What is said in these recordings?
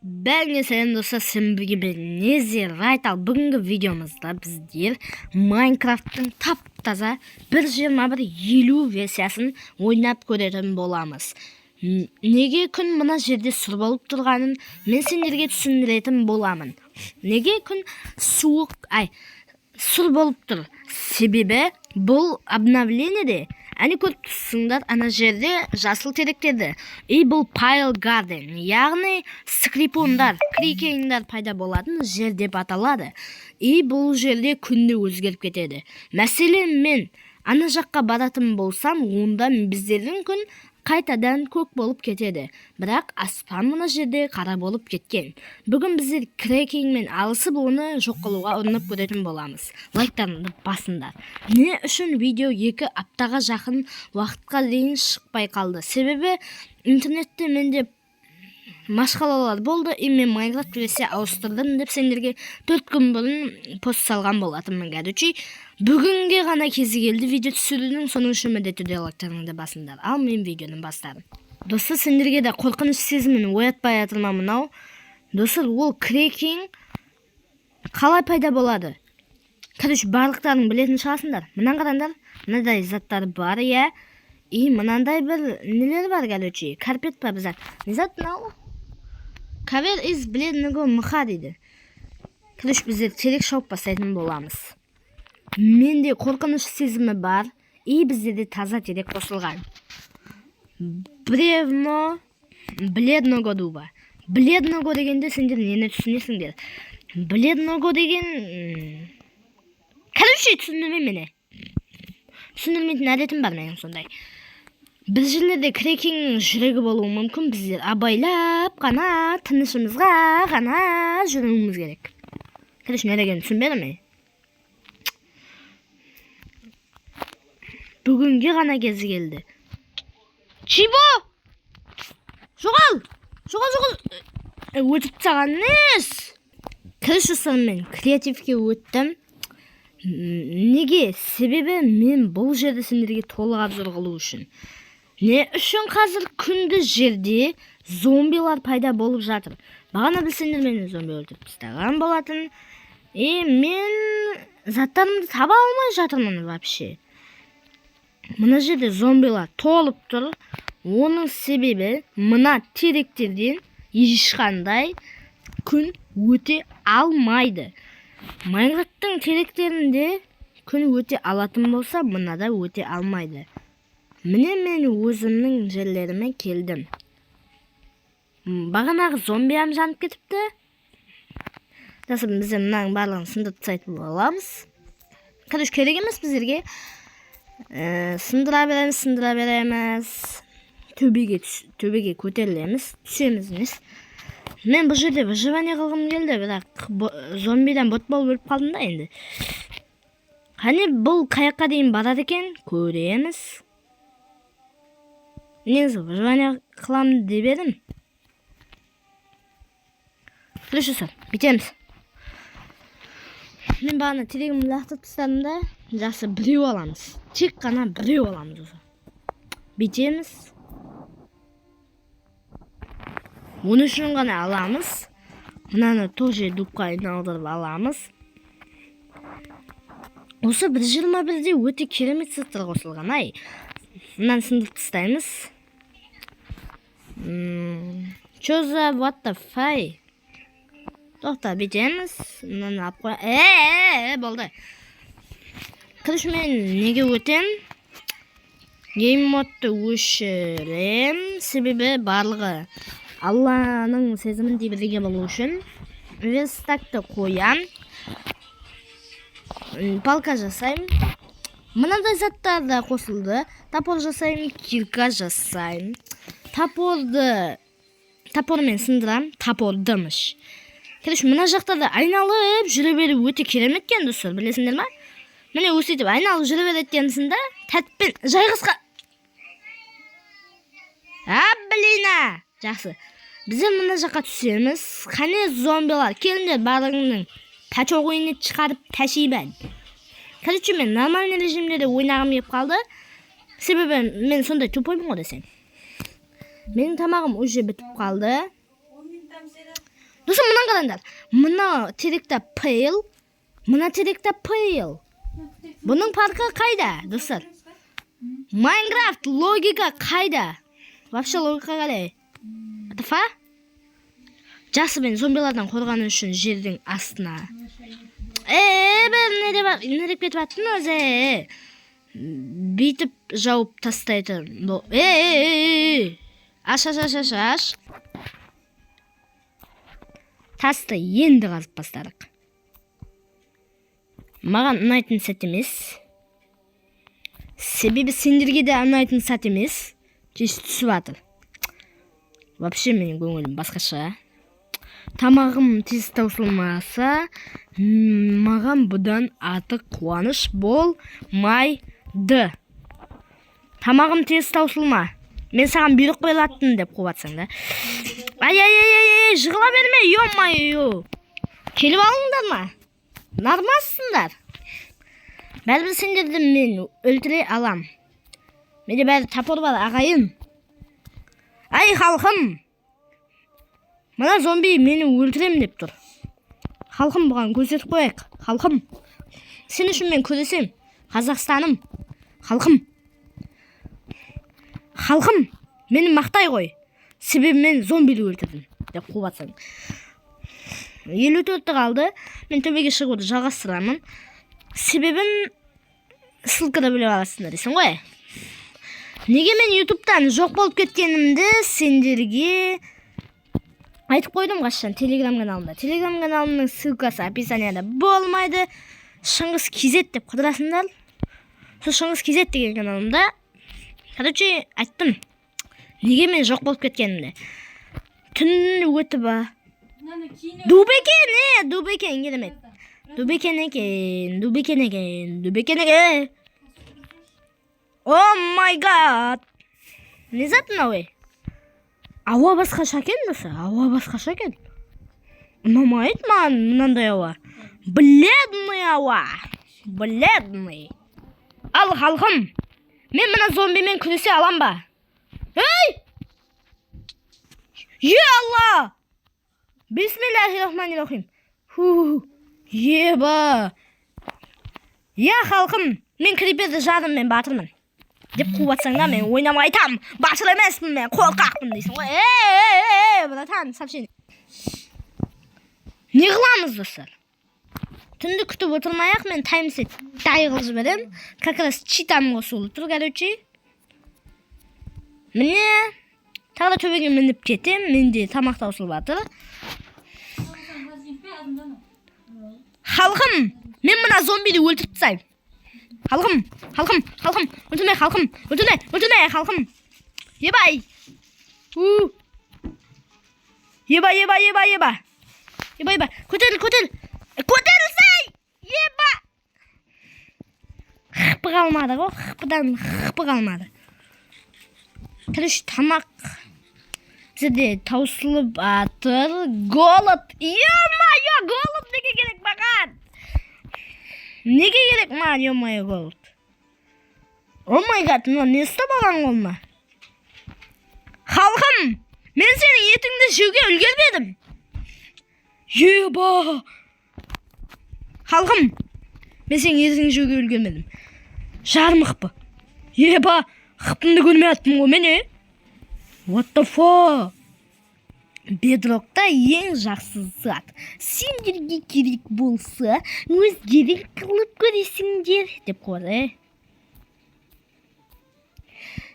Бәріңе сәлем достар, сенбі Незер Райтал. Бүгінгі видеомызда біздер Майнкрафттың тап-таза 1.21.50 версиясын ойнап көретін боламыз. Неге күн мына жерде сұр болып тұрғанын мен сендерге түсіндіретін боламын. Неге күн сұр болып тұр? Себебі бұл обновлениеде әне көріп тұрсыңдар, ана жерде жасыл теректерді. Бұл Pile Garden, яғни скрипондар, крикейндар пайда болатын жер деп аталады. Бұл жерде күнде өзгеріп кетеді. Мәселен, мен ана жаққа баратын болсам, онда біздердің күн қайтадан көк болып кетеді. Бірақ аспан мына жерде қара болып кеткен. Бүгін біздер крекингмен алысып оны жоқ қылуға ұрынып көретін боламыз. Лайктарыңды басыңдар. Не үшін видео 2 аптаға жақын уақытқа дейін шықпай қалды? Себебі интернетте менде машқалалар болды. Мен Майнкрафт версия ауыстырдым деп сендерге 4 күн бұрын пост салған болатынмын. Бүгінге ғана кезі келді видео түсірудің, соның үшін міндетті түрде лайктарыңды басыңдар. Ал мен видеоның бастадым. Достар, сендерге де қорқыныш сезімін оятпай атырма мынау. Достар, ол крекинг қалай пайда болады? Барлықтарын білетін шығасыңдар. Мынан қараңдар, мынадай заттар бар, иә. Мынандай бір нелер бар, карпет бар зат. Не зат мынау? Кавер из бледного мха дейді. Біздер терек шауып бастайтын боламыз. Менде қорқыныш сезімі бар. Біздерде таза терек қосылған. Бревно бледного дуба. Бледного дегенде сендер нені түсінесіңдер? Бледного деген... түсіндірмей мені. Түсіндірмейтін әдетім бар менің сондай. Біз жерлерде крекингнің жүрегі болуы мүмкін. Біздер абайлап қана, тынышымызға қана жүруіміз керек. Не деген түсінбеді ме? Бүгінге ғана кезі келді. Чибо! Жоғал! Өтіп саған нес! Мен креативке өттім. Неге? Себебі мен бұл жерді сендерге толық обзор қылу үшін. Не үшін қазір күнді жерде зомбилар пайда болып жатыр? Бағана білсеңдер мені зомби өлтіріп тастаған болатын. Мен заттарымды таба алмай жатырмын вообще. Мына жерде зомбилар толып тұр. Оның себебі мына теректерден ешқандай күн өте алмайды. Майнкрафттың теректерінде күн өте алатын болса, мынада өте алмайды. Міне мен өзімнің жерлеріме келдім. Бағанағы зомбиям жанып кетіпті. Біз мынаның барлығын сындырып тастайтын боламыз. Керек емес біздерге. Сындыра береміз. Төбеге көтерілеміз. Түсеміз. Мен бұл жерде выживание қылғым келді, бірақ зомбидан бот болып өліп қалдым да енді. Қане бұл қаяққа дейін барады екен, көреміз. Негізі выживание қыламын деп едім. Бітеміз. Мен бағана терегімді лақтырып тастадым да, жақсы біреу аламыз. Тек қана біреу аламыз. Бітеміз. Оны үшін ғана аламыз. Мынаны тоже дупқа айналдырып аламыз. Осы 1.21-де өте керемет заттар қосылған. Мынаны сындырып тастаймыз. Чё за what the fuck? Тоқта, бітеміз. Мынаны алып қоя. Болды. Мен неге өтем? Game модты өшірем. Себебі барлығы Алланың сезімінде бірге болу үшін. Верстакты қоям. Палка жасайм. Мынадай заттар да қосылды. Топор жасайм, кирка жасайм. Топормен сындырам. Топордымыш. Мына жақтарда айналып жүре беру өте керемет екен, достар, білесіңдер ма? Міне өсетіп айналып жүре беретінсінде тәтпен жайғысқа. Жақсы. Біздер мына жаққа түсеміз. Қане зомбилар, келіңдер барлығының тачоқ ойыны шығарып тәшейбән. Мен нормальный режимде де ойнағым еп қалды. Себебі мен сондай тупоймын ғой десең. Менің тамағым уже бітіп қалды. Достар, мынаны қараңдар. Мына теректе пейл, мына теректе пейл. Бұның парқы қайда, достар? Майнкрафт логика қайда? Вообще логика қалай? Атафа? Жақсы, мен зомбилардан қорғану үшін жердің астына. Бір не деп кетіп аттың өзі? Бүйтіп жауып тастайтын. Аш. Тасты енді қазып бастадық. Маған ұнайтын сәт емес. Себебі сендерге де ұнайтын сәт емес. Кеш түсіп атыр. Вообще менің көңілім басқаша. Тамағым тез таусылмаса, маған бұдан артық қуаныш болмайды. Тамағым тез таусылма. Мен саған бұйрық қойылаттым деп қуатсаң да. Ай, жығыла берме, ё-майо. Келіп алыңдар ма? Нармассыңдар. Бәрібір сендерді мен өлтіре алам. Менде бәрі тапыр бар, ағайын. Ай, халқым. Мына зомби мені өлтірем деп тұр. Халқым, бұған көрсетіп қояйық. Халқым. Сен үшін мен күресем. Қазақстаным. Халқым. Халқым, мені мақтай қой. Себебі мен зомбиді өлтірдім деп қуатсаң. 54 қалды. Мен төбеге шығуды жалғастырамын. Себебін сылқыда біліп аласыңдар дейсің ғой. Неге мен ютубтан жоқ болып кеткенімді сендерге айтып қойдым қашан телеграм каналымда. Телеграм каналымның ссылкасы описанияда болмайды. Шыңғыс KZ деп қыдырасыңдар. Сол Шыңғыс KZ деген каналымда короче айттым. Неге мен жоқ болып кеткенімді. Түн өтіп ба. Дубекен келемет. Дубекен екен. О май гад. Не зат мынау? Ауа басқаша екен досы. Ауа басқаша екен. Ұнамайды маған мынандай ауа. Бледный ауа. Бледный. Ал халқым. Мен мына зомбимен күресе алам ба? Ей! Алла! Бисмиллахиррахманиррахим. Еба. Халқым, мен криперді жадым, мен батырмын. Деп қуатсаң да, мен ойнамай айтам. Батыр емеспін, мен қорқақпын дейсің ғой. Братан, сообщение. Не қыламыз достар? Түнді күтіп отырмай-ақ, мен таймсет қылып жіберем. Как раз читам қосылып тұр, короче. Міне, тағы да төбеге мініп кетем. Менде тамақ таусылып жатыр. Халқым, мен мына зомбиді өлтіріп тастаймын. Халқым, өлтірме, халқым, халқым. Ебай. Еба. Көтерілсей! Еба. Қыпы қалмады ғой, қыпы қалмады. Короче, тамақ бізде таусылып атыр. Голод. Ё-майо, голод неге керек маған? Неге керек маған, ё-майо, голод? О май гад, мына не ұстап алған қолыма? Халқым, мен сенің етіңді жеуге үлгермедім. Еба. Халқым, мен сенің етіңді жеуге үлгермедім. Жарым қыпы. Еба, қыпымды көрмей аттым ғой мен, What the fuck? Бедрокта ең жақсы зат. Сендерге керек болса, өздерің қылып көресіңдер, деп қойды.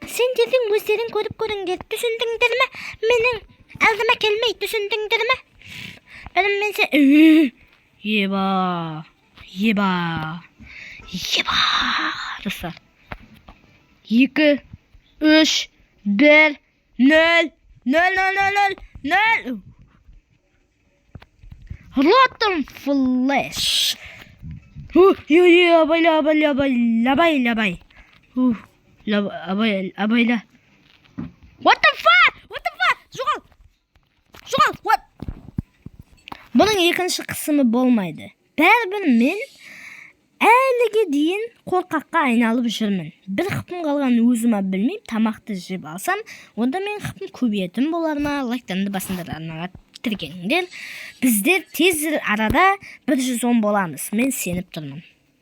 Сендердің өздерің көріп көріңдер, түсіндіңдер ме? Менің алдыма келмей түсіндіңдер ме? Мен сен... Еба. Достар. 2, 3, 1, 0. Rotten flesh. Абайла. What the fuck? Жоғал. What? Бұның екінші қысымы болмайды. Бәрібір мен әліге дейін қорқаққа айналып жүрмін. Бір қыпым қалған өзіма білмейм, тамақты жеп алсам, онда мен қыпым көбейетін болар ма? Лайктанды басыңдар, арнаға тіркеңдер. Біздер тез арада 110 боламыз. Мен сеніп тұрмын.